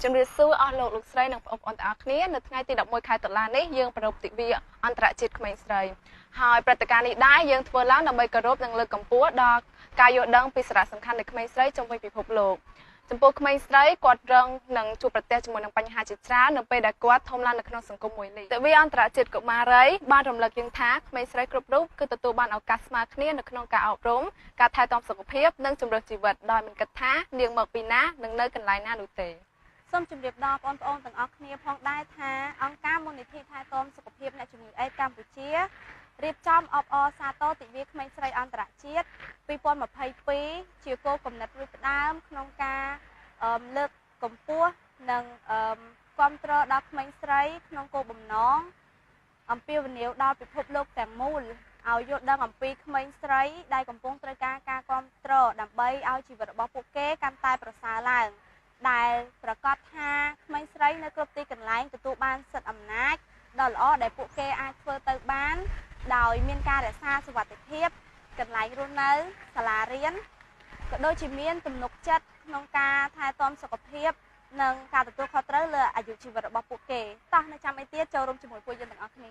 ជំរាបសួរអស់លោកស្រីនិងបងប្អូនទាំងអស់គ្នានៅថ្ងៃទី11ខែតុលានេះយើងប្រារព្ធទិវាអន្តរជាតិក្មេងស្រីហើយព្រឹត្តិការណ៍នេះដែរយើងធ្វើឡើងដើម្បីគោរពនិងលើកកម្ពស់ដល់ការយល់ដឹងពីសារៈសំខាន់នៃក្មេងស្រីជុំវិញពិភពលោកចំពោះក្មេងស្រីគាត់រងនឹងជួបប្រទះជាមួយនឹងបញ្ហាជាច្រើននៅពេលដែលគាត់ធំឡើងនៅក្នុងសង្គមមួយនេះទិវាអន្តរជាតិកុមារីបានរំលឹកយើងថាក្មេងស្រីគ្រប់រូបគឺទទួលបានឱកាសស្មើគ្នានៅក្នុងការអប់រំការថែទាំសុខភាពនិងជំរើសជីវិតដោយមិនគិតថានាងមកពីណានិងនៅកន្លែងណានោះទេសូមជម្រាបដល់បងប្អូនទាំងអស់គ្នាផងដែរថាអង្គការមូលនិធិថែទាំសុខភាពអ្នកជំងឺអេដស៍កម្ពុជារៀបចំអបអរសាទរទិវាក្មេងស្រីអន្តរជាតិ2022ជាគោលគំនិតរួចផ្ដើមក្នុងការលើកកម្ពស់និងគាំទ្រដល់ក្មេងស្រីក្នុងគោលបំណងអំពាវនាវដល់ពិភពលោកទាំងមូលឲ្យយល់ដឹងអំពីក្មេងស្រីដែលកំពុងត្រូវការការគាំទ្រដើម្បីឲ្យជីវិតរបស់ពួកគេកាន់តែប្រសើរឡើងដែលប្រកាសថាក្មេងស្រីនៅគ្រប់ទីកន្លែងទទួលបានសិទ្ធិអំណាចដ៏ល្អដែលពួកគេអាចធ្វើទៅបានដោយមានការរក្សាសុវត្ថិភាពកន្លែងរស់នៅសាលារៀនក៏ដូចជាមានទំនុកចិត្តក្នុងការថែទាំសុខភាពនិងការទទួលខុសត្រូវលើអាយុជីវិតរបស់ពួកគេតោះនៅចាំអីទៀតចូលរួមជាមួយពួកយើងទាំងអស់គ្នា